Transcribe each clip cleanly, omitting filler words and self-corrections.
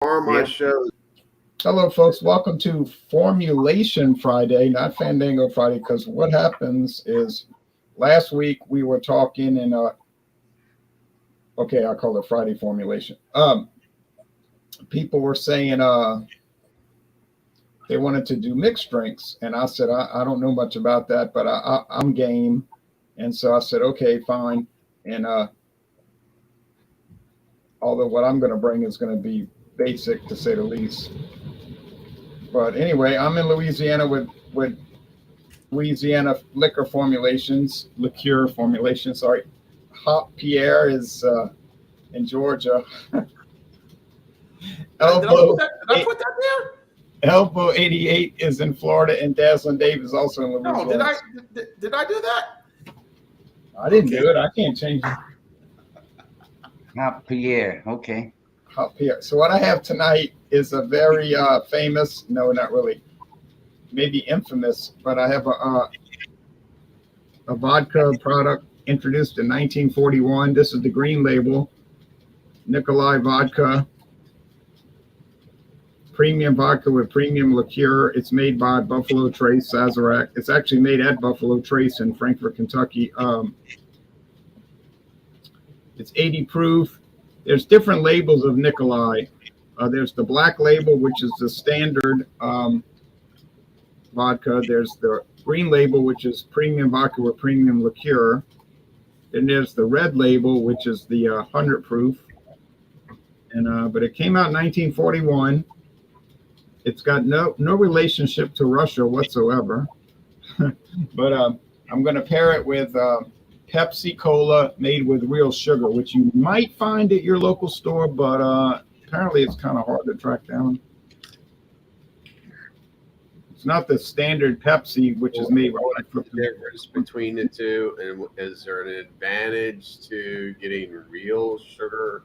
are my shows. Hello, folks. Welcome to Formulation Friday, not Fandango Friday, because what happens is last week we were talking and okay, I'll call it Friday Formulation. People were saying they wanted to do mixed drinks, and I said I don't know much about that, but I'm game, and so I said okay, fine. And although what I'm going to bring is going to be basic to say the least. But anyway, I'm in Louisiana with Louisiana liquor formulations, liqueur formulations. Sorry, Hop Pierre is in Georgia. Elbow, did I put that there? Elbow 88 is in Florida, and Dazzling Dave is also in Louisiana. No, did I do that? I didn't do it. I can't change it. Not Pierre. Okay. Hop Pierre. So what I have tonight is a very famous. No, not really. Maybe infamous, but I have a vodka product introduced in 1941. This is the green label, Nikolai vodka, premium vodka with premium liqueur. It's made by Buffalo Trace Sazerac. It's actually made at Buffalo Trace in Frankfort, Kentucky. It's 80 proof. There's different labels of Nikolai. There's the black label, which is the standard vodka. There's the green label, which is premium vodka with premium liqueur. Then there's the red label, which is the 100 proof. And but it came out in 1941. It's got no relationship to Russia whatsoever. But I'm going to pair it with Pepsi Cola made with real sugar, which you might find at your local store, but apparently it's kind of hard to track down. It's not the standard Pepsi, which is made. What's the difference between the two, and is there an advantage to getting real sugar?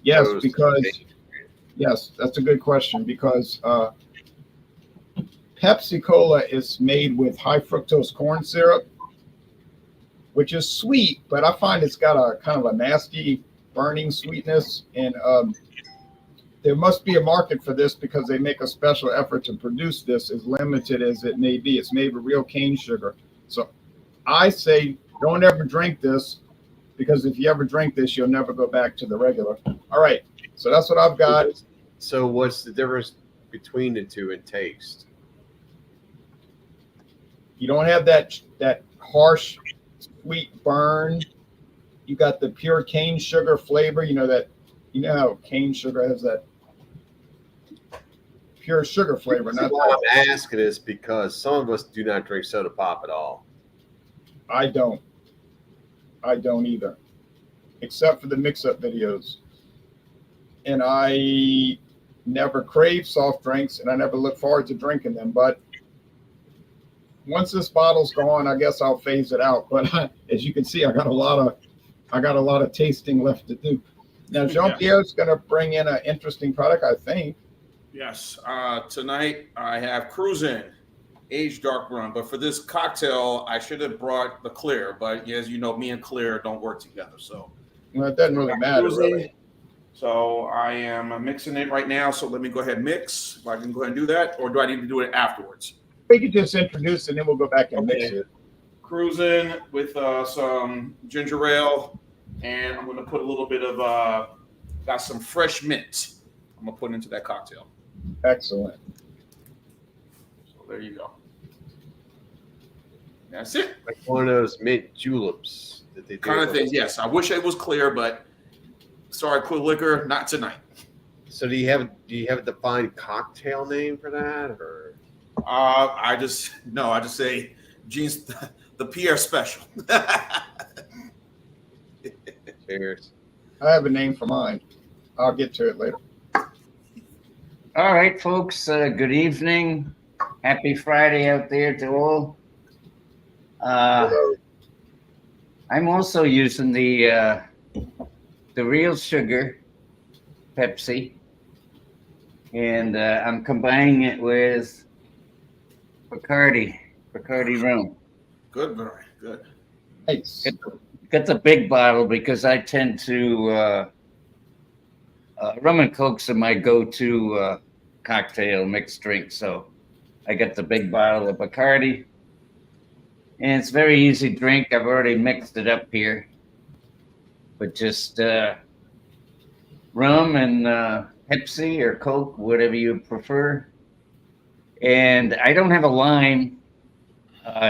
Yes, that's a good question, because Pepsi Cola is made with high fructose corn syrup, which is sweet, but I find it's got a kind of a nasty burning sweetness, and there must be a market for this because they make a special effort to produce this, as limited as it may be. It's made with real cane sugar. So I say don't ever drink this, because if you ever drink this, you'll never go back to the regular. All right, so that's what I've got. So what's the difference between the two in taste? You don't have that harsh, sweet burn. You got the pure cane sugar flavor. You know how cane sugar has that pure sugar flavor. Not why I'm asking is because some of us do not drink soda pop at all. I don't either, except for the mix-up videos. And I never crave soft drinks, and I never look forward to drinking them. But once this bottle's gone, I guess I'll phase it out. But as you can see, I got a lot of tasting left to do. Now, Jean-Pierre's going to bring in an interesting product, I think. Yes. Tonight I have Cruisin' Aged Dark Rum. But for this cocktail, I should have brought the clear. But as you know, me and clear don't work together. So well, it doesn't really matter. Really. So I am mixing it right now. So let me go ahead and mix. If I can go ahead and do that, or do I need to do it afterwards? We could just introduce it and then we'll go back and mix it. Cruisin' with some ginger ale. And I'm going to put a little bit of, got some fresh mint. I'm going to put into that cocktail. Excellent. So there you go. That's it. Like one of those mint juleps that they do. Kind of things, yes. I wish it was clear, but sorry, Clear Liquor, not tonight. So do you have a defined cocktail name for that, or? I just say Gene's the Pierre special. Cheers. I have a name for mine. I'll get to it later. All right, folks. Good evening. Happy Friday out there to all. I'm also using the real sugar Pepsi, and I'm combining it with Bacardi rum. Good, very good. Nice. Get the big bottle because I tend to rum and cokes are my go-to cocktail mixed drink. So I got the big bottle of Bacardi, and it's very easy drink. I've already mixed it up here, but just rum and Pepsi or Coke, whatever you prefer. And I don't have a lime.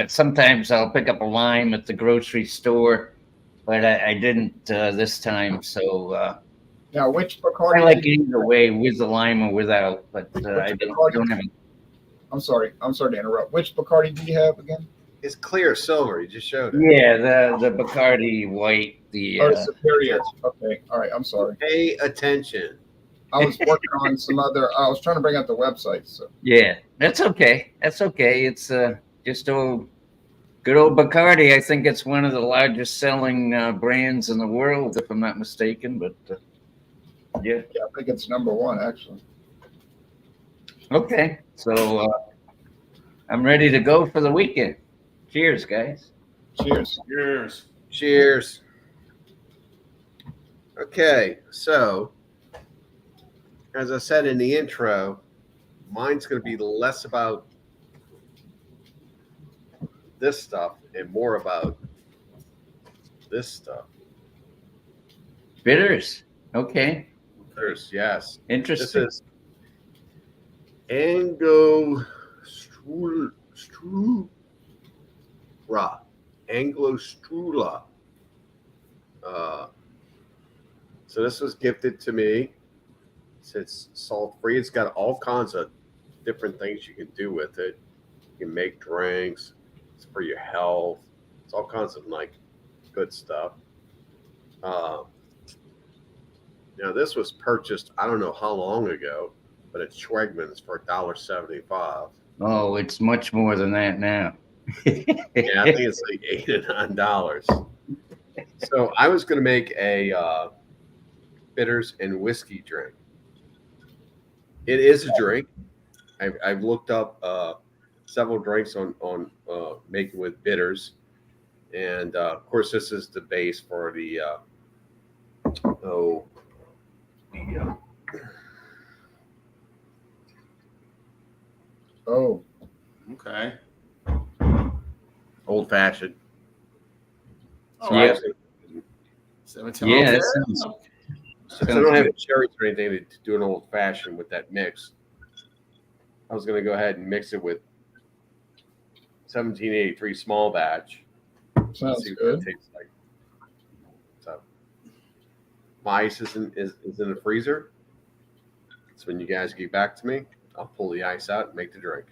Sometimes I'll pick up a lime at the grocery store, but I didn't this time. So Now, which I Bacardi? like either way, with the lime or without. But I don't have. I'm sorry to interrupt. Which Bacardi do you have again? It's clear silver. You just showed it. Yeah, the Bacardi white. The Oh, the Superior. Okay, all right. I'm sorry. Pay attention. I was working on some other. I was trying to bring up the website. So yeah, that's okay. That's okay. It's just good old Bacardi. I think it's one of the largest selling brands in the world, if I'm not mistaken. But yeah. yeah, I think it's #1 actually. Okay, so I'm ready to go for the weekend. Cheers, guys. Cheers. Cheers. Cheers. Okay, so as I said in the intro, mine's going to be less about this stuff and more about this stuff. Bitters. Okay. There's, yes. This Interesting. is Angostura. Angostura. So this was gifted to me. It's salt-free. It's got all kinds of different things you can do with it. You can make drinks. It's for your health. It's all kinds of like good stuff. Now this was purchased, I don't know how long ago, but at Schwegman's for $1.75. Oh, it's much more than that now. Yeah, I think it's like $8 and $9. So I was going to make a bitters and whiskey drink. It is a drink. I've looked up several drinks on making with bitters, and of course this is the base for the Oh, Okay. old fashioned. All Yeah. right. 17. Yeah, Okay. that sounds. Since I don't have cherries or anything to do an old fashioned with that mix, I was going to go ahead and mix it with 1783 small batch. sounds See what good. it tastes like. So my ice is in the freezer. So when you guys get back to me, I'll pull the ice out and make the drink.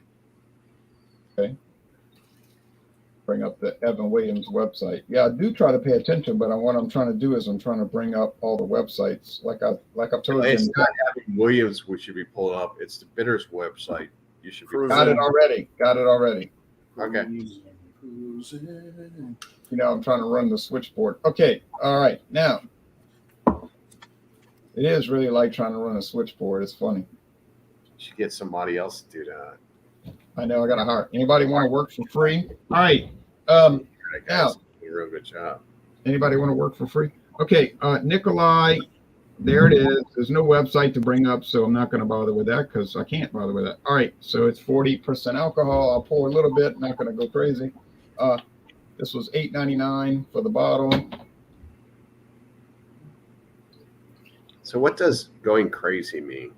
Bring up the Evan Williams website. Yeah, I do try to pay attention, but what I'm trying to do is I'm trying to bring up all the websites. Like I've told It's you. not Evan Williams we should be pulling up. It's the Bitters website. You should be. Got it already. Okay. You know, I'm trying to run the switchboard. Okay. All right. Now, it is really like trying to run a switchboard. It's funny. You should get somebody else to do that. I know. I got to hire. Anybody want to work for free? All right. That Now, guy's doing a real good job. anybody want to work for free? Okay. Nikolai, there it is. There's no website to bring up, so I'm not going to bother with that because I can't bother with that. All right. So it's 40% alcohol. I'll pour a little bit. Not going to go crazy. This was $8.99 for the bottle. So what does going crazy mean?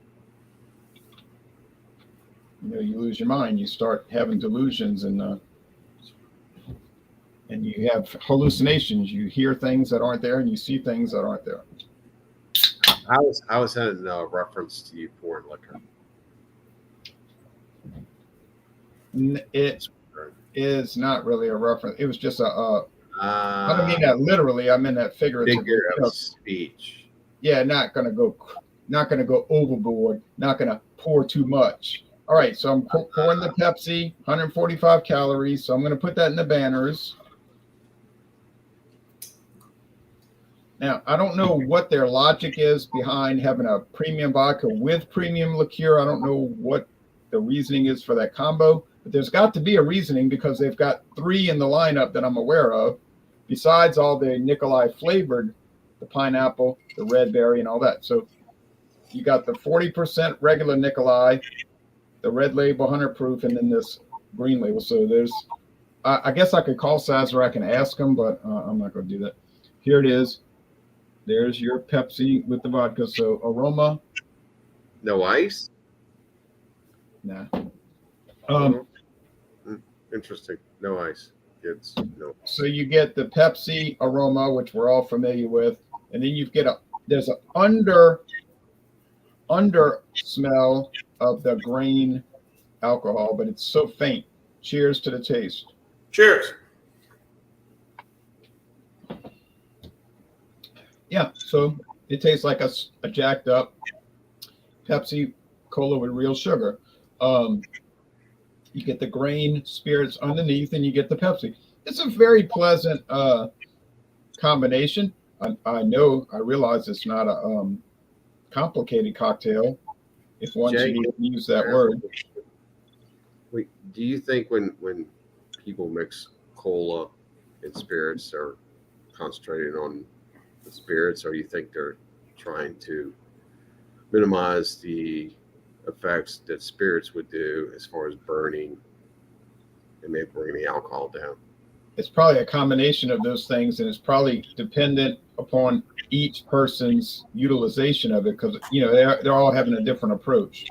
You know, you lose your mind. You start having delusions and you have hallucinations. You hear things that aren't there and you see things that aren't there. I was in reference to you pouring liquor. It is not really a reference. It was just I don't mean Uh, that literally. I mean that figuratively. figure You know, of speech. yeah, not gonna go overboard. Not gonna pour too much. All right, so I'm pouring the Pepsi, 145 calories. So I'm gonna put that in the banners. Now, I don't know what their logic is behind having a premium vodka with premium liqueur. I don't know what the reasoning is for that combo, but there's got to be a reasoning because they've got 3 in the lineup that I'm aware of, besides all the Nikolai flavored, the pineapple, the red berry, and all that. So you got the 40% regular Nikolai, the red label 100 proof, and then this green label. So there's, I guess I could call Saz or I can ask him, but I'm not going to do that. Here it is. There's your Pepsi with the vodka. So aroma, No ice? nah. Interesting. No ice. Kids. No. So you get the Pepsi aroma, which we're all familiar with, and then you get there's an under smell of the grain alcohol, but it's so faint. Cheers to the taste. Cheers. Yeah, so it tastes like a jacked up Pepsi Cola with real sugar. You get the grain spirits underneath, and you get the Pepsi. It's a very pleasant combination. I realize it's not a complicated cocktail, if one should even use that word. Wait, do you think when people mix cola and spirits, they're concentrating on the spirits, or you think they're trying to minimize the effects that spirits would do as far as burning and maybe bringing the alcohol down? It's probably a combination of those things, and it's probably dependent upon each person's utilization of it, because they're all having a different approach.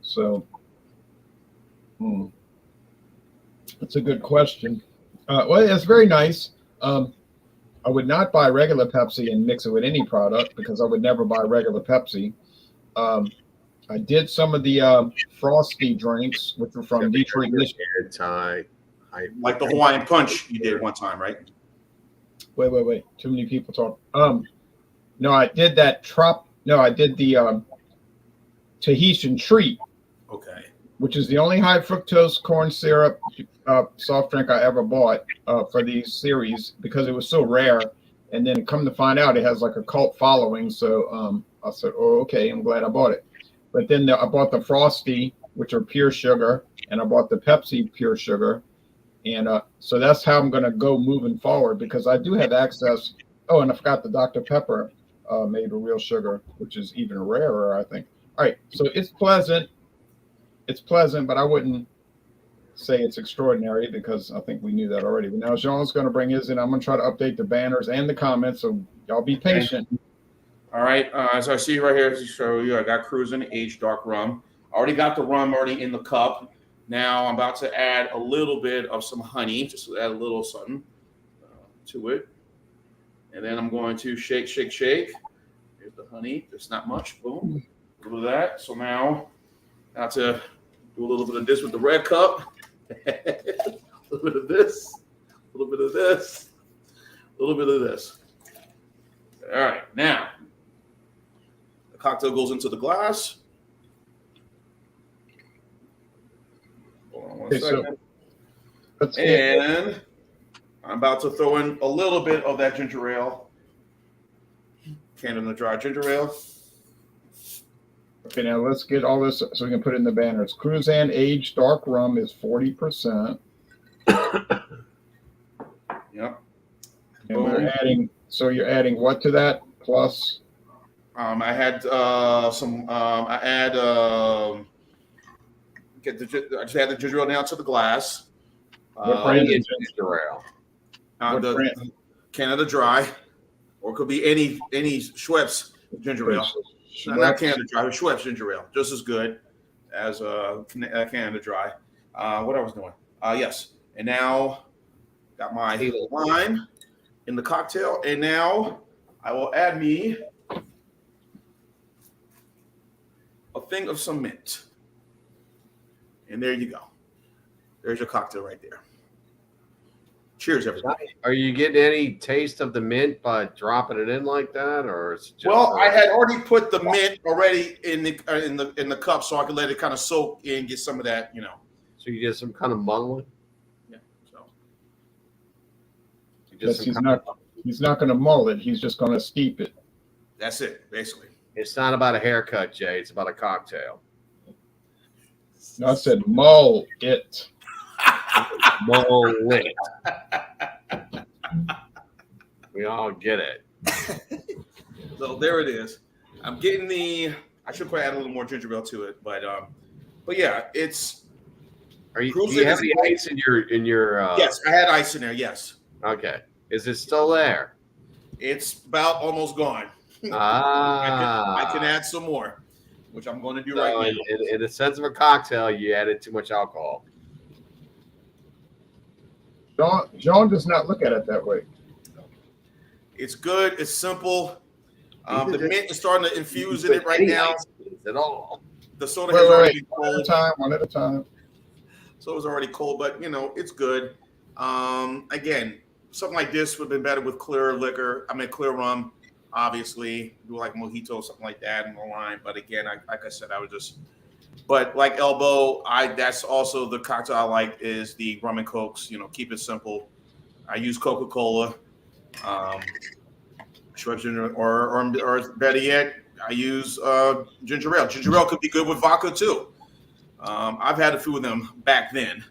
So that's a good question. Well, it's very nice. I would not buy regular Pepsi and mix it with any product, because I would never buy regular Pepsi. I did some of the frosty drinks, which were from Detroit, Michigan. Like the Hawaiian Punch you did one time, right? Wait. Too many people talk. No, I did that I did the Tahitian Treat. Okay. Which is the only high fructose corn syrup soft drink I ever bought for these series, because it was so rare. And then come to find out, it has like a cult following. So I said, oh, okay, I'm glad I bought it. But then I bought the Frosty, which are pure sugar, and I bought the Pepsi pure sugar. And so that's how I'm going to go moving forward, because I do have access. Oh, and I forgot the Dr. Pepper made with real sugar, which is even rarer, I think. All right, so it's pleasant. It's pleasant, but I wouldn't say it's extraordinary, because I think we knew that already. But now Jean's going to bring his in. I'm going to try to update the banners and the comments, so y'all be patient. All right, as I see right here, to show you, I got Cruising Aged Dark Rum. I already got the rum already in the cup. Now I'm about to add a little bit of some honey, just to add a little something to it. And then I'm going to shake. Here's the honey. There's not much. Boom. A little of that. So now to do a little bit of this with the red cup. A little bit of this. A little bit of this. A little bit of this. All right. Now, the cocktail goes into the glass. Hold on one second. And I'm about to throw in a little bit of that ginger ale. Canada Dry ginger ale. Okay, now let's get all this so we can put it in the banners. Cruzan Aged Dark Rum is 40%. Yep. And we're adding, so you're adding what to that plus? I had some, I just add the ginger ale down to the glass. What brand is ginger ale? The Canada Dry, or it could be any Schweppes ginger ale. Not Canada Dry, but Schweppes ginger ale, just as good as Canada Dry. What I was doing? Yes. And now got my lime in the cocktail, and now I will add me a thing of some mint. And there you go. There's your cocktail right there. Cheers, everybody. Are you getting any taste of the mint by dropping it in like that, or it's just? Well, I had already put the mint already in the cup, so I could let it kind of soak in, get some of that, So you get some kind of muddling. Yeah. So. He's not going to mull it. He's just going to steep it. That's it, basically. It's not about a haircut, Jay. It's about a cocktail. No, I said mull it. Mull it. We all get it. So there it is. I'm getting the I should probably add a little more ginger ale to it, but yeah, it's. Do you have any ice in your? Yes, I had ice in there. Yes. Okay. Is it still there? It's about almost gone. I can add some more, which I'm going to do right now. In the sense of a cocktail, you added too much alcohol. John does not look at it that way. It's good. It's simple. The mint is starting to infuse in it right now. At all. The soda has already been cold. One at a time. So it was already cold, but it's good. Again, something like this would have been better with clear liquor. I mean, clear rum, obviously. Do like mojito, something like that, and the lime. But again, like I said, I would just. But like Elbow, that's also the cocktail I like is the rum and cokes. Keep it simple. I use Coca-Cola. Or better yet, I use ginger ale. Ginger ale could be good with vodka too. I've had a few of them back then.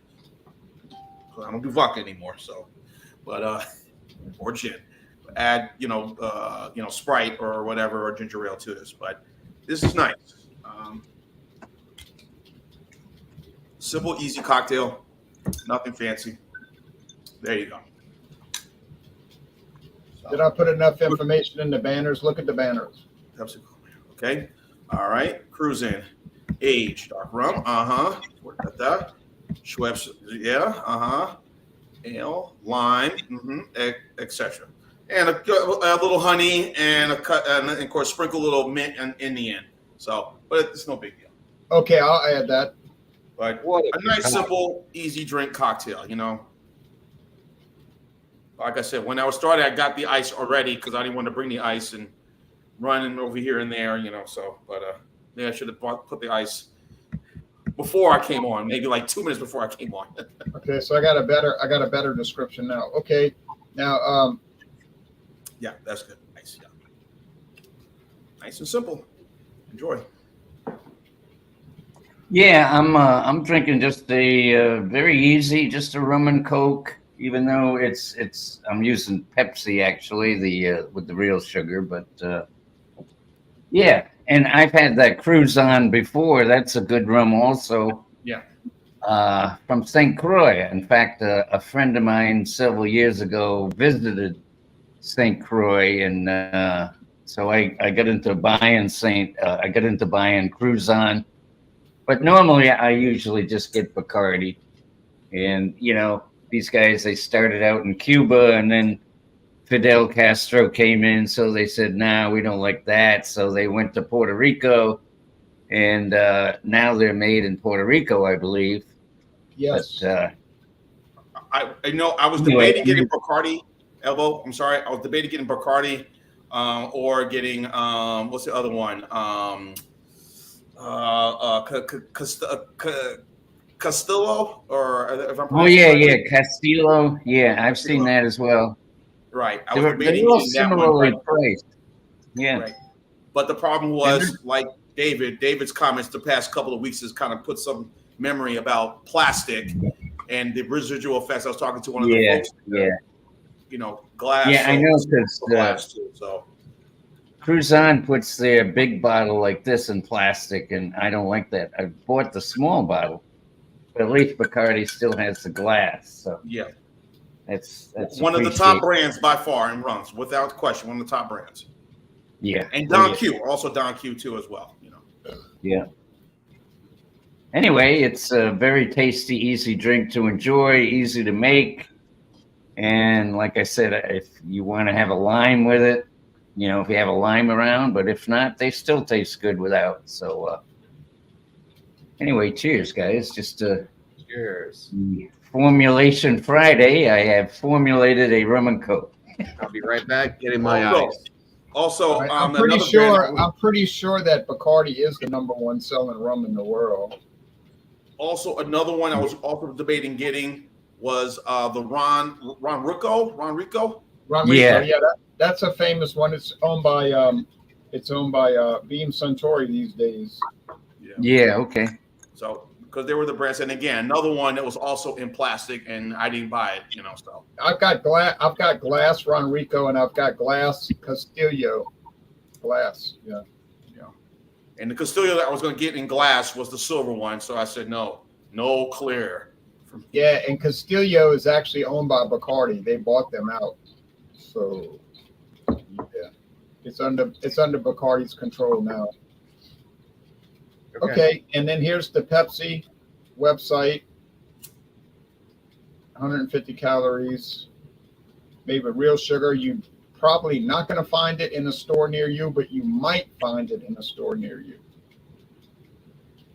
I don't do vodka anymore, or gin. Add Sprite or whatever or ginger ale to this, but this is nice. Simple, easy cocktail, nothing fancy. There you go. Did I put enough information in the banners? Look at the banners. Okay. All right. Cruise in. Age. Dark rum. What about that? Schweppes. Yeah. Ale. Lime. Etc. And a little honey and of course sprinkle a little mint in the end. So, but it's no big deal. Okay, I'll add that. But a nice, simple, easy drink cocktail. Like I said, when I was started, I got the ice already because I didn't want to bring the ice and running over here and there, So, but I should have put the ice before I came on, maybe like 2 minutes before I came on. Okay, so I got a better description now. Okay, now yeah, that's good. Nice, yeah, nice and simple. Enjoy. Yeah, I'm drinking just a very easy, just a rum and coke. Even though I'm using Pepsi actually, with the real sugar, but yeah, and I've had that Cruise on before. That's a good rum also. Yeah. From St. Croix. In fact, a friend of mine several years ago visited St. Croix, and so I got into buying Cruise on. But normally I usually just get Bacardi, and these guys, they started out in Cuba and then Fidel Castro came in. So they said, nah, we don't like that. So they went to Puerto Rico and now they're made in Puerto Rico, I believe. Yes. But, I was debating getting Bacardi, Elbow. I'm sorry. I was debating getting Bacardi or getting, what's the other one? Castillo, or if I'm Castillo. Yeah, I've seen that as well. Right. I was debating getting similarly priced. Yeah. Right. But the problem was, like David's comments the past couple of weeks has kind of put some memory about plastic and the residual effects. I was talking to one of the folks. Glass. Yeah, I know, because glass too. So Cruise on puts their big bottle like this in plastic, and I don't like that. I bought the small bottle. But at least Bacardi still has the glass. So yeah, that's one of the top brands by far in rums, without question. One of the top brands. Yeah, and Don Q, also Don Q too as well. Yeah. Anyway, it's a very tasty, easy drink to enjoy, easy to make, and like I said, if you want to have a lime with it, if you have a lime around, but if not, they still taste good without. So. Anyway, cheers, guys. Cheers. Formulation Friday. I have formulated a rum and coke. I'll be right back getting my ice. Also, I'm pretty sure that Bacardi is the #1 selling rum in the world. Also, another one I was also debating getting was the Ron Rico. Yeah, that's a famous one. It's owned by Beam Suntory these days. Yeah. Okay. So, because they were the brands, and again, another one that was also in plastic, and I didn't buy it, So I've got glass Ron Rico, and I've got glass Castillo. Glass, yeah. And the Castillo that I was going to get in glass was the silver one. So I said, no clear. Yeah, and Castillo is actually owned by Bacardi. They bought them out. So yeah, it's under Bacardi's control now. Okay, and then here's the Pepsi website. 150 calories, made with real sugar. You probably not going to find it in a store near you, but you might find it in a store near you.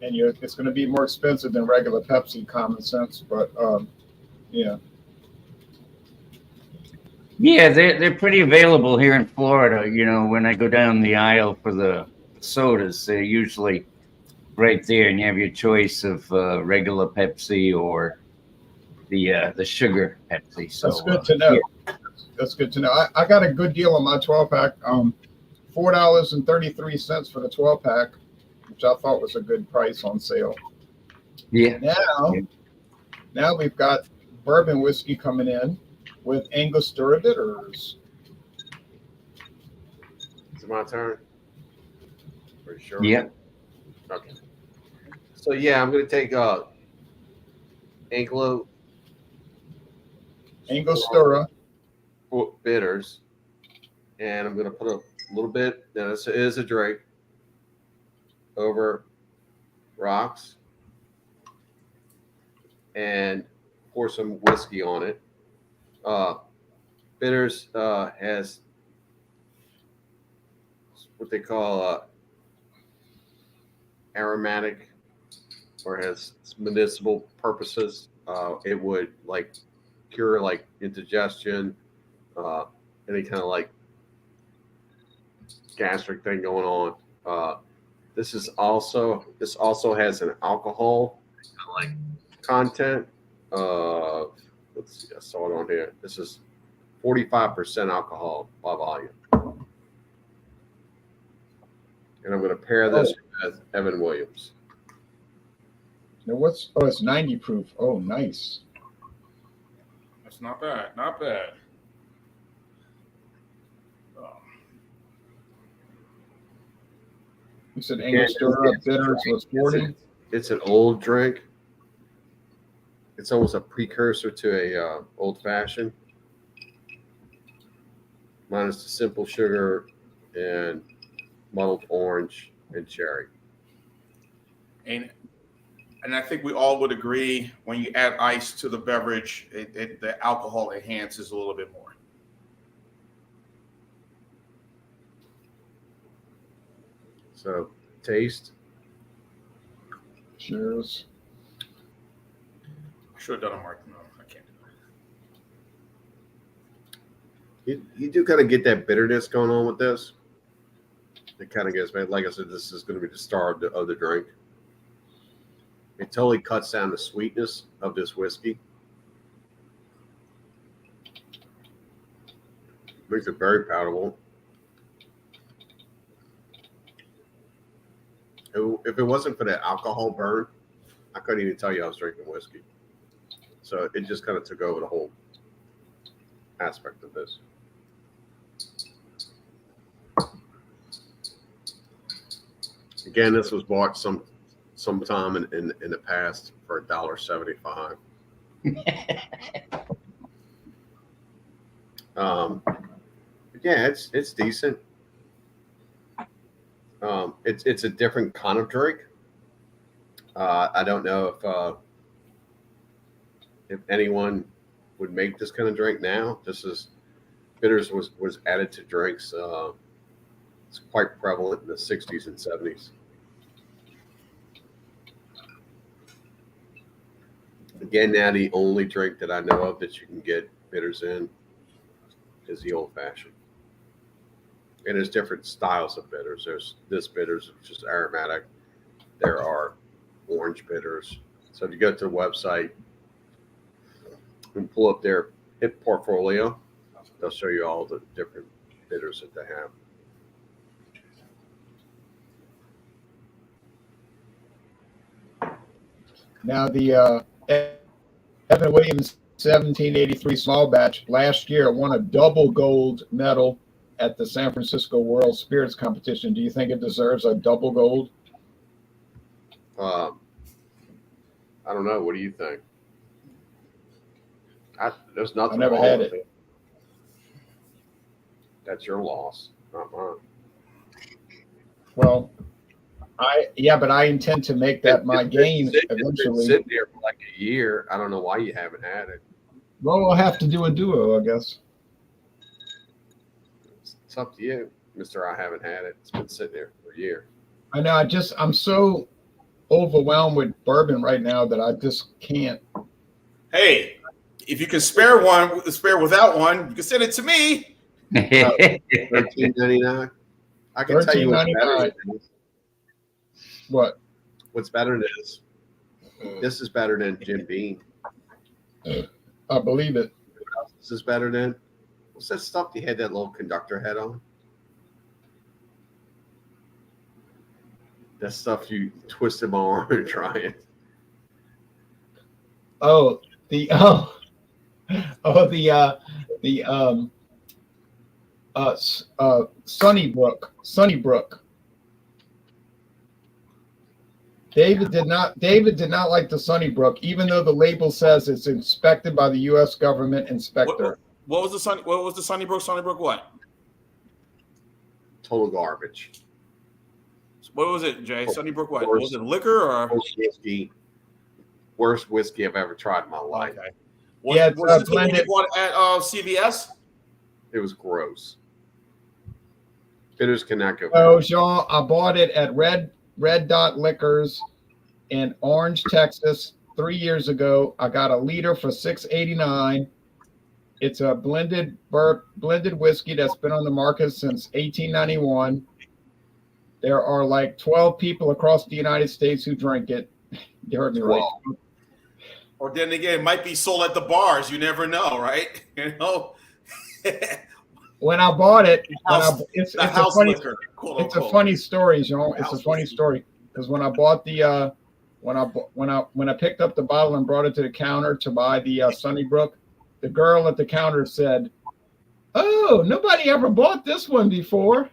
And it's going to be more expensive than regular Pepsi, common sense, but yeah. Yeah, they're pretty available here in Florida. You know, when I go down the aisle for the sodas, they're usually right there, and you have your choice of regular Pepsi or the sugar Pepsi. So that's good to know. Yeah. That's good to know. I got a good deal on my 12-pack. $4.33 for the 12-pack, which I thought was a good price on sale. Yeah. Now we've got bourbon whiskey coming in with Angostura bitters. Is it my turn? Pretty sure. Yeah. Okay. So yeah, I'm gonna take Angostura bitters, and I'm gonna put a little bit. Now this is a drink over rocks, and pour some whiskey on it. Bitters has what they call aromatic, or has medicinal purposes. It would like cure like indigestion, any kind of like gastric thing going on. This also has an alcohol like content of, let's see, I saw it on here. This is 45% alcohol by volume. And I'm going to pair this with Evan Williams. Now it's 90 proof. Oh, nice. That's not bad. Not bad. You said Angostura bitters was 40. It's an old drink. It's almost a precursor to a old fashioned, minus the simple sugar and muddled orange and cherry. And I think we all would agree when you add ice to the beverage, the alcohol enhances a little bit more. So taste. Cheers. I should have done a mark. No, I can't do it. You do kind of get that bitterness going on with this. It kind of gets, like I said, this is going to be the star of the drink. It totally cuts down the sweetness of this whiskey. Makes it very palatable. If it wasn't for that alcohol burn, I couldn't even tell you I was drinking whiskey. So it just kind of took over the whole aspect of this. Again, this was bought sometime in the past for $1.75. Yeah, it's decent. It's a different kind of drink. I don't know if anyone would make this kind of drink now. Bitters was added to drinks. It's quite prevalent in the 60s and 70s. Again, now the only drink that I know of that you can get bitters in is the old fashioned. And there's different styles of bitters. There's this bitters, which is aromatic. There are orange bitters. So if you go to the website and pull up their hip portfolio, they'll show you all the different bitters that they have. Now the Evan Williams 1783 small batch last year won a double gold medal at the San Francisco World Spirits Competition. Do you think it deserves a double gold? I don't know. What do you think? There's nothing. I never wrong had with it. That's your loss, not mine. Well, but I intend to make that my gain It's been eventually. sitting there for like a year. I don't know why you haven't had it. Well, we'll have to do a duo, I guess. It's up to you, Mister. I haven't had it. It's been sitting there for a year. I know. I'm so overwhelmed with bourbon right now that I just can't. Hey, if you can spare without one, you can send it to me. $13.99. I can tell you what's better than this. What? What's better than this? This is better than Jim Beam. I believe it. What else is this better than? What's that stuff you had that little conductor head on? That stuff you twisted my arm and try it. Oh, the Sunnybrook. David did not like the Sunnybrook, even though the label says it's inspected by the U.S. government inspector. What was the Sunnybrook? Sunnybrook what? Total garbage. What was it, Jay? Sunnybrook what? Worst- Was it liquor or? Worst whiskey I've ever tried in my life. Okay. Yeah, Was this the one blended. you bought at CVS? It was gross. Bitters cannot go. Oh, Jean, I bought it at Red Dot Liquors in Orange, Texas, 3 years ago. I got a liter for $6.89. It's a blended whiskey that's been on the market since 1891. There are like 12 people across the United States who drink it. You heard me right. Or then again, it might be sold at the bars. You never know, right? You know. When I bought it, it's a funny story, Jean. It's a funny story because when I bought the when I picked up the bottle and brought it to the counter to buy the Sunnybrook, the girl at the counter said, "Oh, nobody ever bought this one before."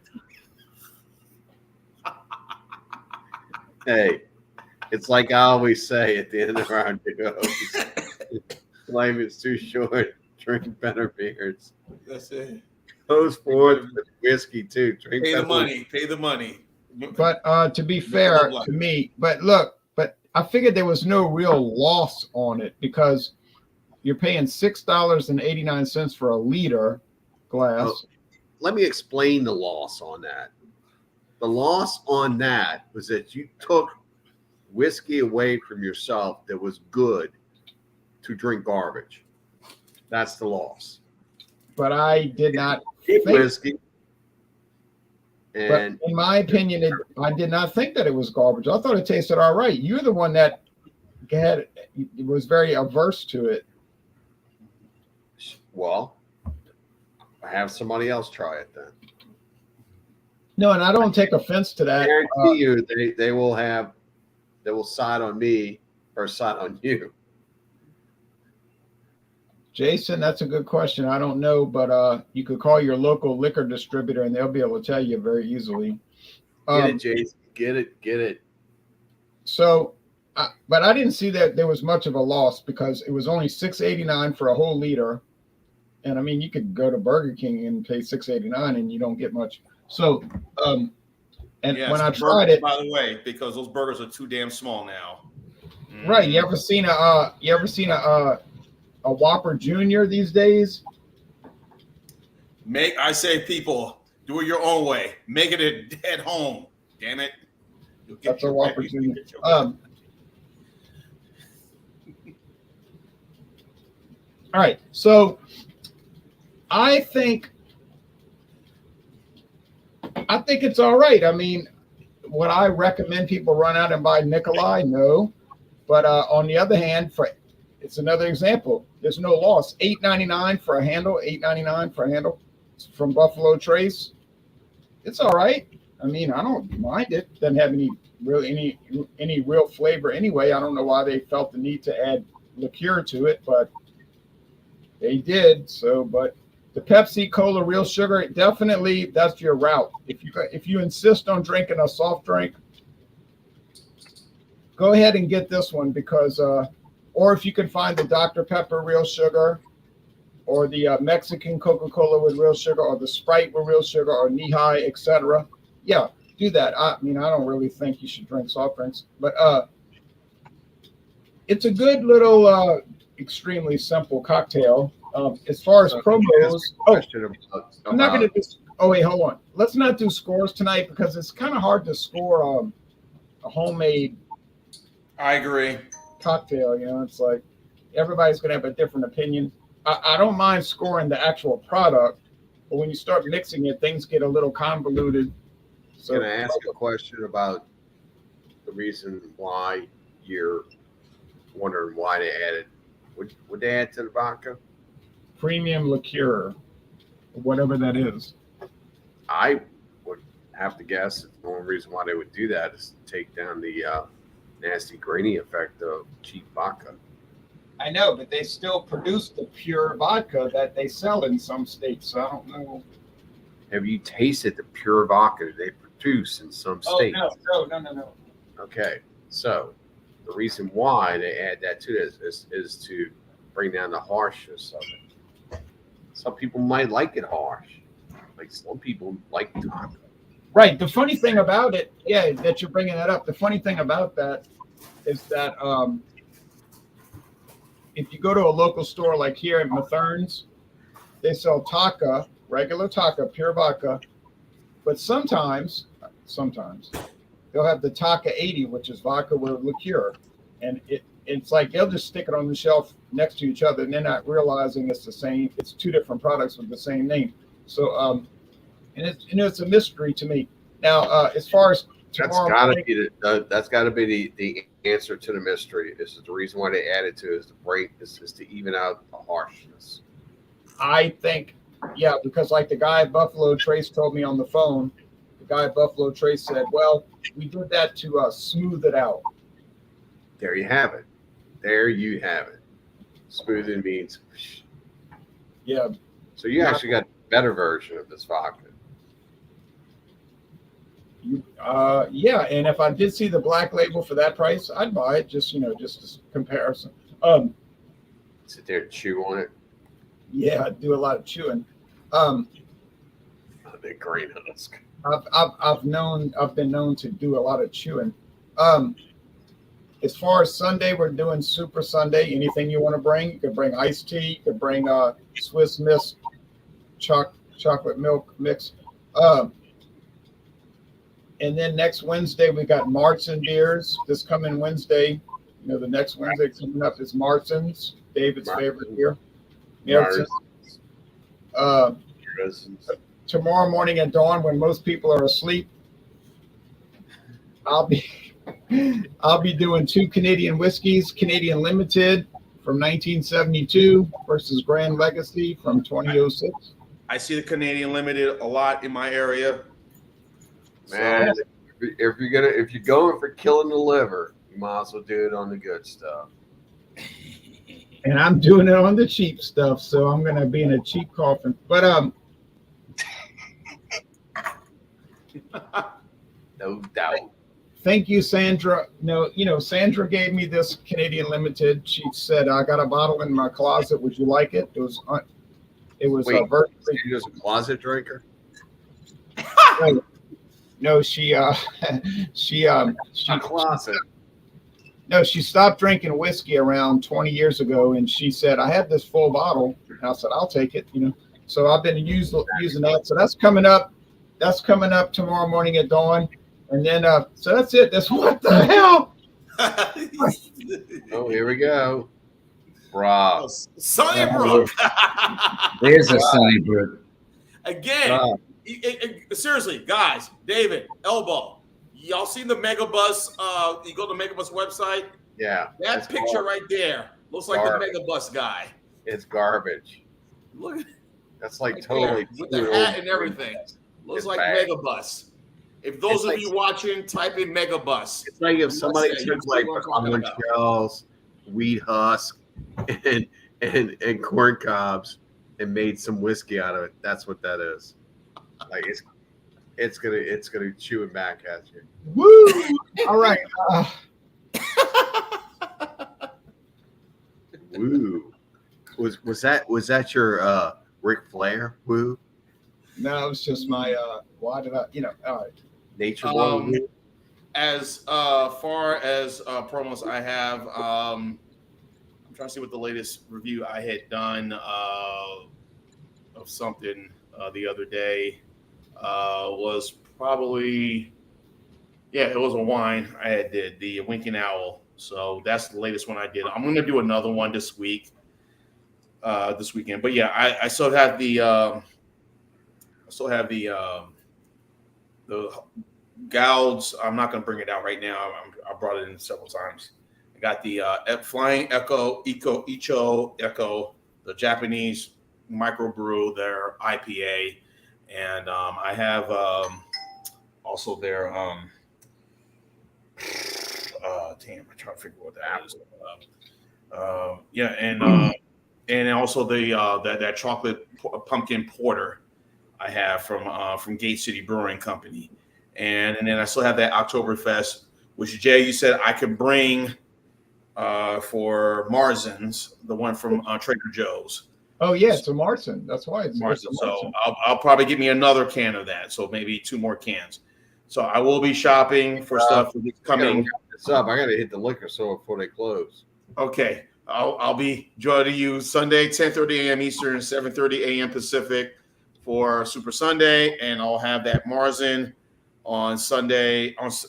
Hey, it's like I always say at the end of our duos. Life is too short. Drink better beers. That's it. Goes forward with whiskey too. Drink Pay the better money. Pay the money. But to be fair to me, but I figured there was no real loss on it because you're paying $6.89 for a liter glass. Oh, let me explain the loss on that. The loss on that was that you took whiskey away from yourself that was good to drink garbage. That's the loss. But I did not Cheap whiskey. But And in my opinion, I did not think that it was garbage. I thought it tasted all right. You're the one that was very averse to it. well, have somebody else try it then. No, and I don't take offense to I that. guarantee you they will side on me or side on you. Jason, that's a good question. I don't know, but you could call your local liquor distributor and they'll be able to tell you very easily. Get it, Jason. Get it. So, but I didn't see that there was much of a loss because it was only $6.89 for a whole liter. And I mean, you could go to Burger King and pay $6.89 and you don't get much. So, and Yes, when I burgers, tried it, by the way, because those burgers are too damn small now. right? You ever seen a Whopper Junior these days? I say, people, do it your own way. Make it at home. Damn it. That's a Whopper Junior. All right, so I think it's all right. I mean, would I recommend people run out and buy Nikolai? No, but on the other hand, it's another example. There's no loss. $8.99 for a handle. $8.99 for a handle from Buffalo Trace. It's all right. I mean, I don't mind it. Doesn't have any real flavor anyway. I don't know why they felt the need to add liqueur to it, but they did. So, but The Pepsi Cola Real Sugar, definitely that's your route. If you insist on drinking a soft drink, go ahead and get this one because, or if you can find the Dr. Pepper Real Sugar, or the Mexican Coca-Cola with real sugar, or the Sprite with real sugar, or Knee-High, etc. Yeah, do that. I mean, I don't really think you should drink soft drinks, but it's a good little, extremely simple cocktail. As far as promos, I'm not going to just. Oh wait, hold on. Let's not do scores tonight because it's kind of hard to score a homemade. I agree. Cocktail, you know, it's like everybody's going to have a different opinion. I don't mind scoring the actual product, but when you start mixing it, things get a little convoluted. So, can I ask a question about the reason why you're wondering why they added? Would they add to the vodka? Premium liqueur, whatever that is. I would have to guess that the only reason why they would do that is to take down the nasty grainy effect of cheap vodka. I know, but they still produce the pure vodka that they sell in some states. So I don't know. Have you tasted the pure vodka they produce in some states? No. Okay, so the reason why they add that to this is to bring down the harshness of it. Some people might like it harsh, like some people like vodka. Right. The funny thing about it, yeah, that you're bringing that up. The funny thing about that is that if you go to a local store like here at Mathern's, they sell Taka, regular Taka, pure vodka, but sometimes they'll have the Taka 80, which is vodka with liqueur, and it's like they'll just stick it on the shelf next to each other, and they're not realizing it's the same. It's two different products with the same name. So, and it's a mystery to me. Now, as far as tomorrow, that's got to be the answer to the mystery. This is the reason why they added to it, is to even out the harshness. I think, yeah, because like the guy at Buffalo Trace told me on the phone, the guy at Buffalo Trace said, well, we did that to smooth it out. There you have it. There you have it. Smoothing means. Yeah. So you actually got a better version of this vodka. Yeah, and if I did see the black label for that price, I'd buy it. Just just as comparison. Sit there and chew on it. Yeah, I do a lot of chewing. The green husk. I've been known to do a lot of chewing. As far as Sunday, we're doing Super Sunday. Anything you want to bring, you could bring iced tea. You could bring Swiss Miss chocolate milk mix. And then next Wednesday, we got Martzen beers. This coming Wednesday, the next Wednesday coming up is Martzen's, David's favorite beer. Tomorrow morning at dawn, when most people are asleep, I'll be doing 2 Canadian whiskeys, Canadian Limited from 1972 versus Grand Legacy from 2006. I see the Canadian Limited a lot in my area. Man, if you're going for killing the liver, you might as well do it on the good stuff. And I'm doing it on the cheap stuff, so I'm gonna be in a cheap coffin. But no doubt. Thank you, Sandra. No, Sandra gave me this Canadian Limited. She said, "I got a bottle in my closet. Would you like it?" It was Wait, she was a closet drinker. No, she closet. No, she stopped drinking whiskey around 20 years ago, and she said, "I have this full bottle," and I said, "I'll take it." So I've been using that. So that's coming up. That's coming up tomorrow morning at dawn, and then so that's it. That's what the hell. Oh, here we go. Rob. Sunnybrook. There's a Sunnybrook. Again, seriously, guys, David, Elbow, y'all seen the Megabus? You go to the Megabus website? Yeah. That picture garbage. right there looks like the Megabus guy. It's garbage. Look at That's like right totally there, with the hat and everything. Looks like bad. Megabus. If those of you watching, type in Megabus. It's like if somebody Let's say, took like what I'm talking corn about. shells, wheat husk, and corn cobs, and made some whiskey out of it. That's what that is. Like it's gonna chew it back at you. Woo! All right. Woo. Was that your Ric Flair? Woo. No, it's just my why did I all right. Nature boy. Woo. As far as promos I have, I'm trying to see what the latest review I had done of something the other day was probably, it was a wine I had did, the Winking Owl. So that's the latest one I did. I'm going to do another one this weekend. But yeah, I still have the Gouds. I'm not going to bring it out right now. I brought it in several times. I got the Flying Icho Echo, the Japanese microbrew, their IPA, and I have also their I'm trying to figure what that is. And also the that chocolate pumpkin porter I have from Gate City Brewing Company, and then I still have that Oktoberfest, which Jay, you said I could bring for Marzin's, the one from Trader Joe's. Oh yeah, it's a Martin. That's why it's Martin. It's a Martin. So I'll probably get me another can of that. So maybe 2 more cans. So I will be shopping for stuff coming. I gotta hit the liquor store before they close. Okay, I'll be joining you Sunday, 10:30 a.m. Eastern, 7:30 a.m. Pacific for Super Sunday, and I'll have that Marzen on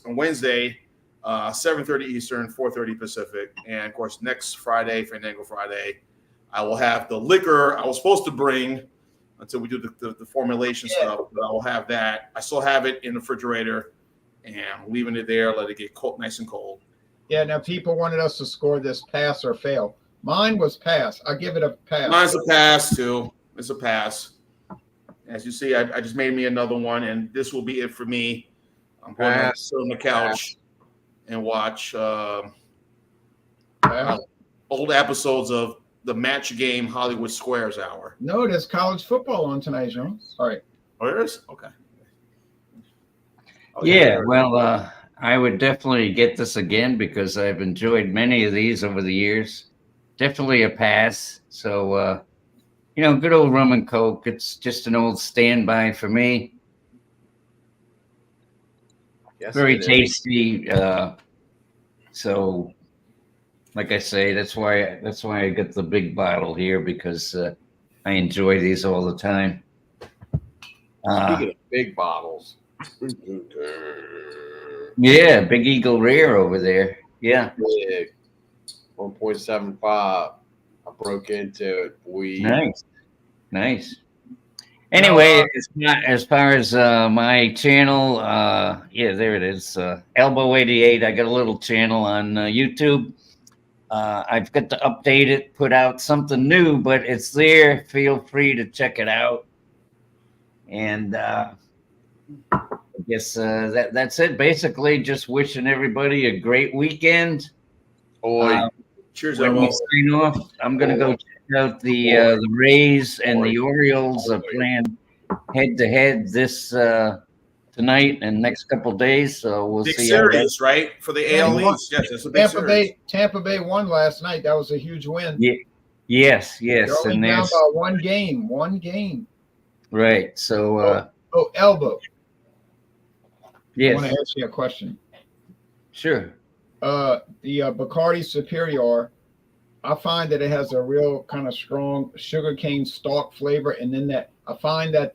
Wednesday, 7:30 Eastern, 4:30 Pacific, and of course next Friday, Fandango Friday, I will have the liquor I was supposed to bring until we do the formulation stuff, but I will have that. I still have it in the refrigerator, and I'm leaving it there, let it get cold, nice and cold. Yeah, now people wanted us to score this pass or fail. Mine was pass. I give it a pass. Mine's a pass too. It's a pass. As you see, I just made me another one, and this will be it for me. I'm going to sit on the couch and watch old episodes of the Match Game Hollywood Squares Hour. No, there's college football on tonight, John. All right. Oh, there is? Okay. Yeah, well, I would definitely get this again because I've enjoyed many of these over the years. Definitely a pass. So, good old rum and Coke. It's just an old standby for me. Yes, very tasty. So, like I say, that's why I get the big bottle here because I enjoy these all the time. Speaking of big bottles. Yeah, Big Eagle Rare over there. Yeah. Big. 1.75. I broke into it. Nice. Anyway, as far as my channel, there it is. Elbow 88. I got a little channel on YouTube. I've got to update it, put out something new, but it's there. Feel free to check it out. And I guess that's it. Basically, just wishing everybody a great weekend. Cheers, when we sign off, I'm going to go check out the Rays and the Orioles playing head-to-head this tonight and next couple days. So we'll big see. Series, right? For the AL East. Yes, it's a big series. Tampa Bay won last night. That was a huge win. Yeah. Yes. They're only down by one game. Right. So. Elbow. Yes. I want to ask you a question. Sure. The Bacardi Superior, I find that it has a real kind of strong sugarcane stalk flavor, and then I find that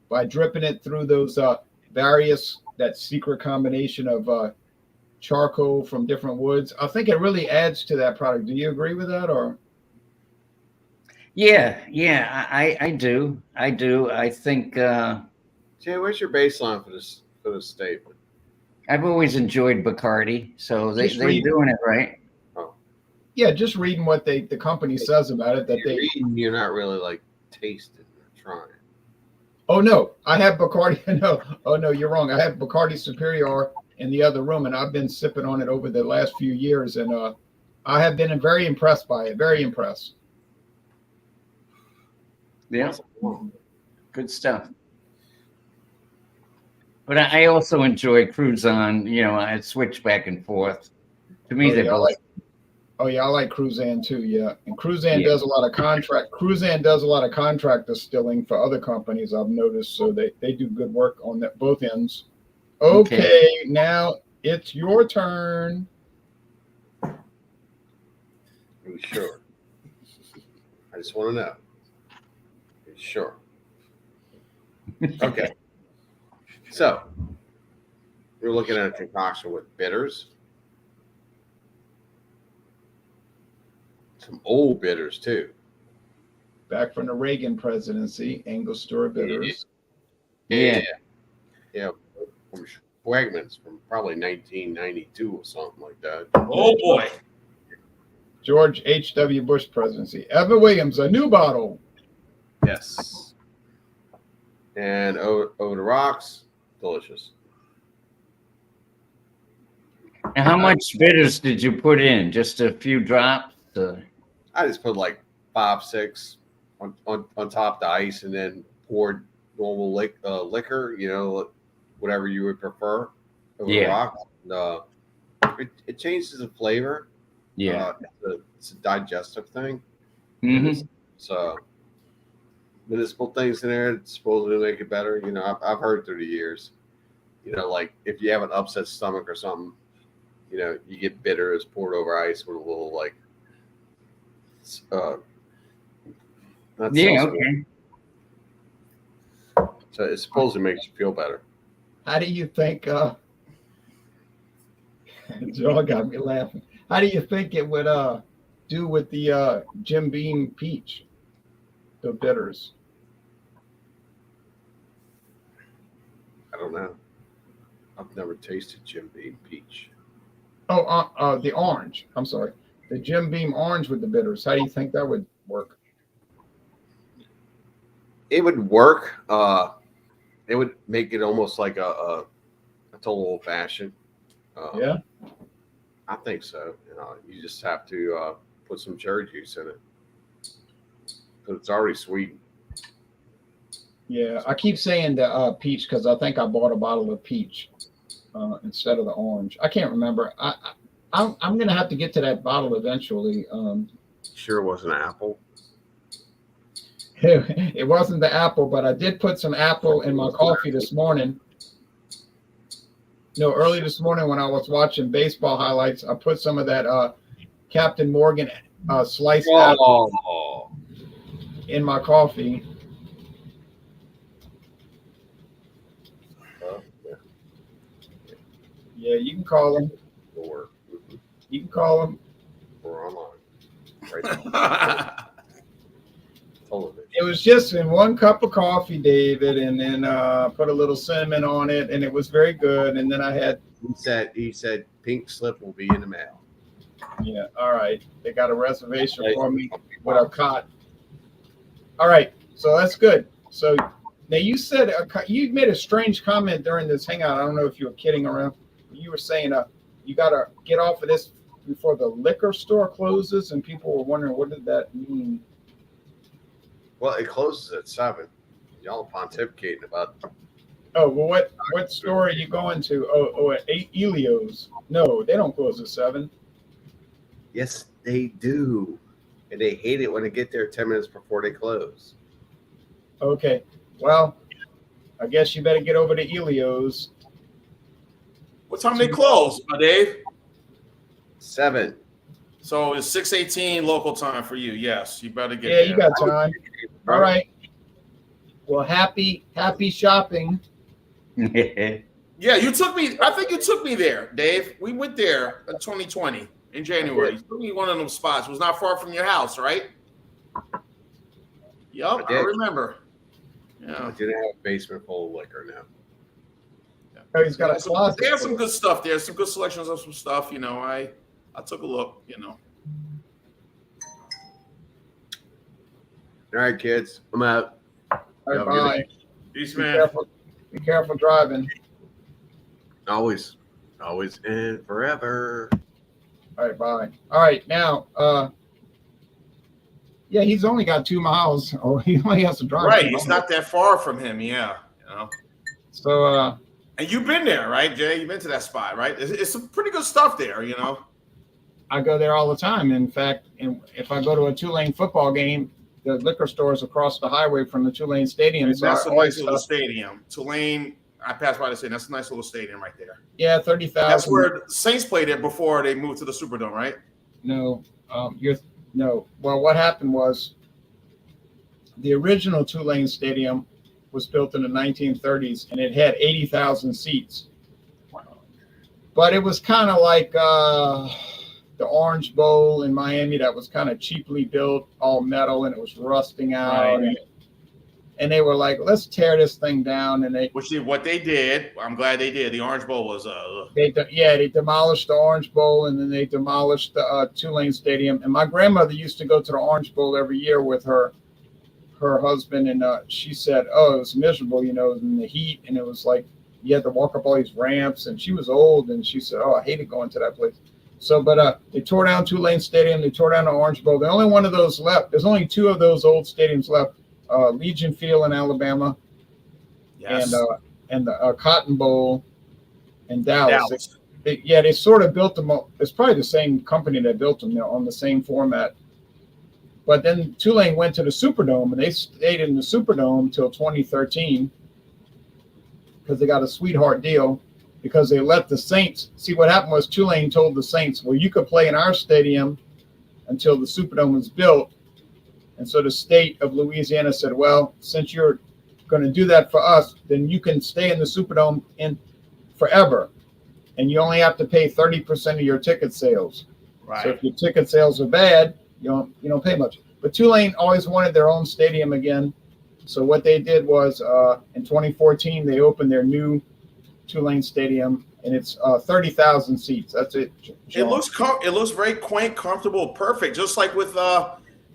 by dripping it through those that secret combination of charcoal from different woods, I think it really adds to that product. Do you agree with that, or? Yeah, I do. I think. Jay, where's your baseline for this statement? I've always enjoyed Bacardi, so they're doing it right. Oh. Yeah, just reading what the company says about it. You're not really like tasting or trying. Oh no, I have Bacardi. No, oh no, you're wrong. I have Bacardi Superior in the other room, and I've been sipping on it over the last few years, and I have been very impressed by it. Very impressed. Yeah. Good stuff. But I also enjoy Cruzan. You know, I switch back and forth. To me, Oh, they're yeah, both. I like Cruzan too. Yeah, and Cruzan Yeah. does a lot of contract. Cruzan does a lot of contract distilling for other companies. I've noticed, so they do good work on that both ends. Okay, now it's your turn. Are you sure? I just want to know. Are you sure? Okay. So we're looking at a concoction with bitters. Some old bitters too. Back from the Reagan presidency, Angostura bitters. Yeah. Yeah. From Wegmans from probably 1992 or something like that. Oh boy. George H.W. Bush presidency. Evan Williams, a new bottle. Yes. And over the rocks, delicious. And how much bitters did you put in? Just a few drops? I just put like 5, 6 on top of the ice, and then poured normal liquor. You know, whatever you would prefer over the rocks. It changes the flavor. Yeah. It's a digestive thing. Mhm. So municipal things in there it's supposed to make it better. You know, I've heard through the years. You know, like if you have an upset stomach or something, you know, you get bitters poured over ice with a little like not Yeah. salsa. Okay. So it's supposed to make you feel better. How do you think? Joe got me laughing. How do you think it would do with the Jim Beam peach, the bitters? I don't know. I've never tasted Jim Beam peach. Oh, the orange. I'm sorry, the Jim Beam orange with the bitters. How do you think that would work? It would work. It would make it almost like a total old fashioned. Yeah. I think so. You know, you just have to put some cherry juice in it because it's already sweet. Yeah, I keep saying the peach because I think I bought a bottle of peach instead of the orange. I can't remember. I'm gonna have to get to that bottle eventually. Sure, it wasn't apple. It wasn't the apple, but I did put some apple in my coffee this morning. No, early this morning when I was watching baseball highlights, I put some of that Captain Morgan sliced apple in my coffee. Yeah, you can call him. Or You can call him. we're online. Right. Television. It was just in one cup of coffee, David, and then put a little cinnamon on it, and it was very good. And then I had. He said pink slip will be in the mail. Yeah, all right. They got a reservation for me with a cot. All right, so that's good. So now you said you made a strange comment during this hangout. I don't know if you were kidding around. You were saying you got to get off of this before the liquor store closes, and people were wondering what did that mean. Well, it closes at 7. Y'all pontificating about. Oh, well, what store are you going to? Oh, at 8 Elio's. No, they don't close at 7. Yes, they do, and they hate it when they get there 10 minutes before they close. Okay, well, I guess you better get over to Elio's. What time they close, Dave? 7. So it's 6:18 local time for you. Yes, you better get Yeah, there. you got time. All right. Well, happy shopping. Yeah, you took me. I think you took me there, Dave. We went there in 2020 in January. You took me one of those spots. It was not far from your house, right? Yup, I remember. Yeah. I didn't have a basement full of liquor now. Oh, he's got a closet. They have some good stuff there. Some good selections of some stuff. You know, I took a look. You know. All right, kids, I'm out. All right, bye. Peace, Be man. careful driving. Always and forever. All right, bye. All right, now, Yeah, he's only got 2 miles, or he only has to drive. Right, 2 it's miles. not that far from him. Yeah, you know. So, And you've been there, right, Jay? You've been to that spot, right? It's some pretty good stuff there, you know. I go there all the time. In fact, if I go to a Tulane football game, the liquor store is across the highway from the Tulane Stadium. And So that's I a always nice little stop. Tulane. Tulane, I passed by the stadium. That's a nice little stadium right there. Yeah, 30,000. That's where the Saints played it before they moved to the Superdome, right? No, no. Well, what happened was the original Tulane Stadium was built in the 1930s, and it had 80,000 seats. Wow. But it was kind of like the Orange Bowl in Miami that was kind of cheaply built, all metal, and it was rusting out. Right. And they were like, let's tear this thing down. And What they did, I'm glad they did. The Orange Bowl was they demolished the Orange Bowl, and then they demolished the Tulane Stadium. And my grandmother used to go to the Orange Bowl every year with her husband, and she said, oh, it was miserable, in the heat, and it was like you had to walk up all these ramps, and she was old, and she said, oh, I hated going to that place. So, but they tore down Tulane Stadium, they tore down the Orange Bowl. The only one of those left. There's only 2 of those old stadiums left. Legion Field in Alabama, yes. and the Cotton Bowl in Dallas. Dallas. They sort of built them. It's probably the same company that built them, on the same format. But then Tulane went to the Superdome, and they stayed in the Superdome till 2013 because they got a sweetheart deal, because they let the Saints. See, what happened was Tulane told the Saints, well, you could play in our stadium until the Superdome was built. And so the state of Louisiana said, well, since you're going to do that for us, then you can stay in the Superdome forever. And you only have to pay 30% of your ticket sales. Right. So if your ticket sales are bad, you don't pay much. But Tulane always wanted their own stadium again. So what they did was in 2014, they opened their new Tulane Stadium, and it's 30,000 seats. That's it. It looks very quaint, comfortable, perfect, just like with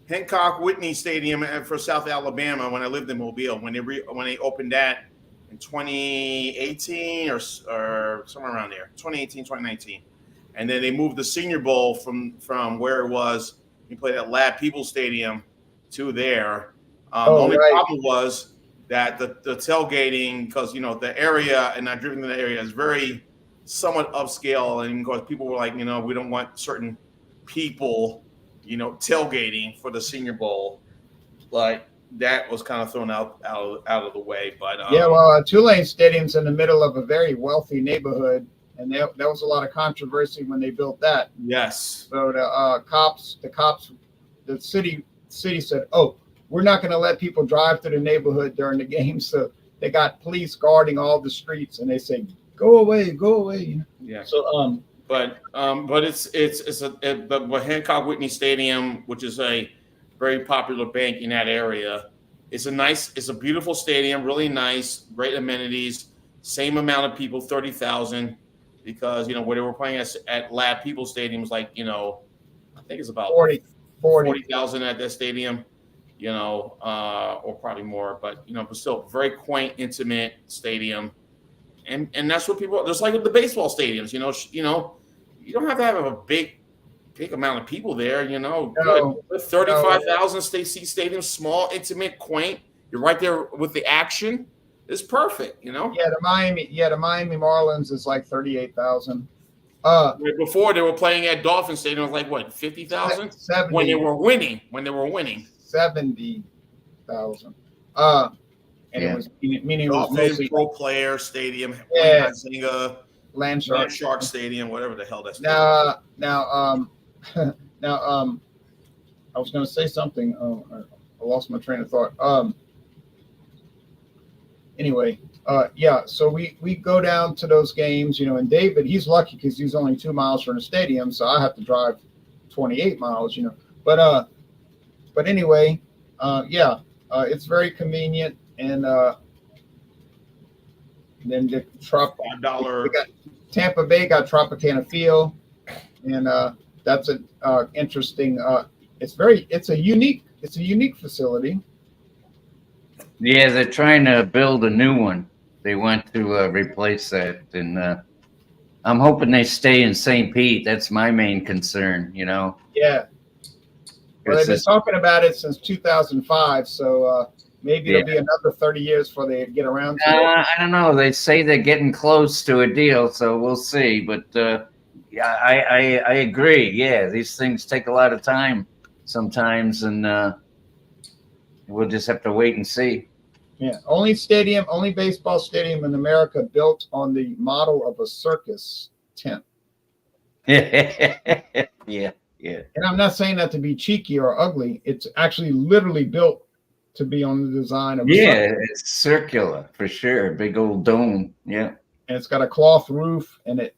Hancock Whitney Stadium for South Alabama when I lived in Mobile, when they opened that in 2018 or somewhere around there, 2018, 2019. And then they moved the Senior Bowl from where it was, we played at Lab People Stadium, to there. The only problem was that the tailgating, because, the area, and I've driven in the area, is very somewhat upscale. And because people were like, we don't want certain people tailgating for the Senior Bowl, like that was kind of thrown out of the way. But Tulane Stadium's in the middle of a very wealthy neighborhood, and that was a lot of controversy when they built that. Yes. So the city said, oh, we're not going to let people drive through the neighborhood during the game. So they got police guarding all the streets, and they say, go away. Yeah. So But the Hancock Whitney Stadium, which is a very popular bank in that area, it's a beautiful stadium, really nice, great amenities, same amount of people, 30,000, because where they were playing at Lab People Stadium was like, I think it's about 40,000 at that stadium, or probably more, but still very quaint, intimate stadium. And that's what people, just like with the baseball stadiums, you don't have to have a big amount of people there, No, with 35,000 seat stadium, small, intimate, quaint. You're right there with the action. It's perfect, Yeah, the Miami Marlins is like 38,000. Before they were playing at Dolphin Stadium, it was like what, 50,000? When they were winning. 70,000. And it was meaning it was Dolphin mostly Pro Player Stadium, Yeah. Land Landshark Stadium, whatever the hell that's. Now, I was going to say something. I lost my train of thought. Anyway, so we go down to those games, and David, he's lucky because he's only 2 miles from the stadium, so I have to drive 28 miles, But anyway, it's very convenient, and then the $5. Tampa Bay got Tropicana Field, and that's an interesting. It's a unique facility. Yeah, they're trying to build a new one. They want to replace that, and I'm hoping they stay in St. Pete. That's my main concern. Yeah. Well, they've been Because talking about it since 2005, so maybe it'll be another 30 years before they get around to it. I don't know. They say they're getting close to a deal, so we'll see. But yeah, I agree. Yeah, these things take a lot of time sometimes, and we'll just have to wait and see. Yeah, only baseball stadium in America built on the model of a circus tent. Yeah, yeah. And I'm not saying that to be cheeky or ugly. It's actually literally built to be on the design of a Yeah, circus. it's circular for sure. Big old dome. Yeah. And it's got a cloth roof, and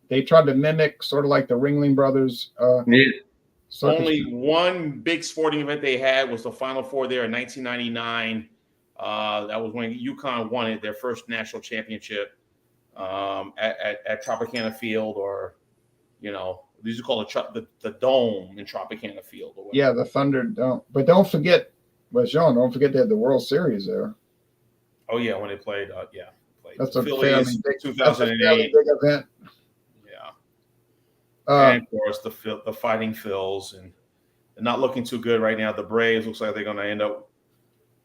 they tried to mimic sort of like the Ringling Brothers Yeah. circus. Only one big sporting event they had was the Final Four there in 1999. That was when UConn won it, their first national championship at Tropicana Field, or these are called the Dome in Tropicana Field. Or Yeah, the Thunder Dome. But don't forget, Jean, don't forget they had the World Series there. Oh yeah, when they played, That's a Phillies, fairly big, 2008. big event. Yeah, Uh, and of course the Fighting Phils, and they're not looking too good right now. The Braves looks like they're going to end up,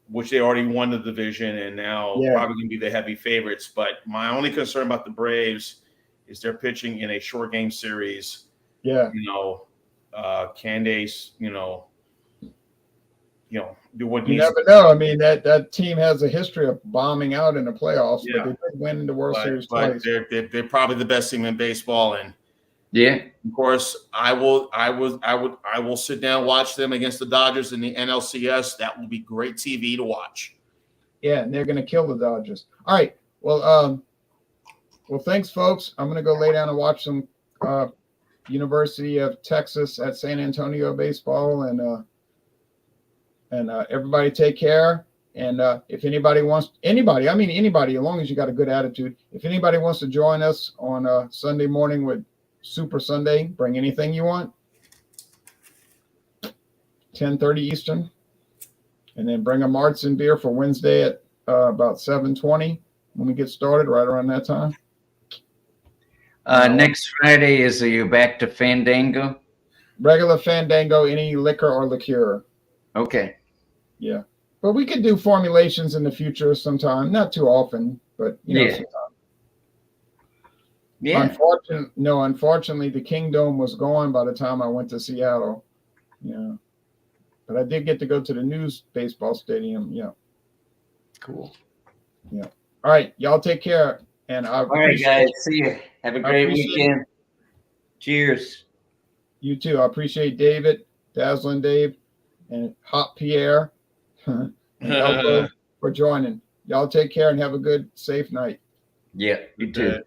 which they already won the division and now probably going to be the heavy favorites. But my only concern about the Braves is they're pitching in a short game series. Yeah. Can they, do what You needs never know. I mean, that team has a history of bombing out in the playoffs, Yeah. but they did win the World Series but twice. they're probably the best team in baseball. And Yeah. of course, I will sit down and watch them against the Dodgers in the NLCS. That will be great TV to watch. Yeah, and they're going to kill the Dodgers. All right. Well, thanks, folks. I'm going to go lay down and watch some University of Texas at San Antonio baseball, and everybody take care. And if anybody, as long as you got a good attitude, if anybody wants to join us on Sunday morning with Super Sunday, bring anything you want. 10:30 Eastern, and then bring a Martzen beer for Wednesday at about 7:20 when we get started, right around that time. Next Friday, is you back to Fandango? Regular Fandango, any liquor or liqueur. Okay. Yeah, but we could do formulations in the future sometime. Not too often, but sometime. Yeah. Unfortunately, the Kingdom was gone by the time I went to Seattle. Yeah, but I did get to go to the news baseball stadium. Yeah. Cool. Yeah. All right, y'all take care. And all right, guys. See you. Have a great weekend. Cheers. You too. I appreciate David, Dazzling Dave, and Hot Pierre, and Elko for joining. Y'all take care and have a good, safe night. Yeah, you too.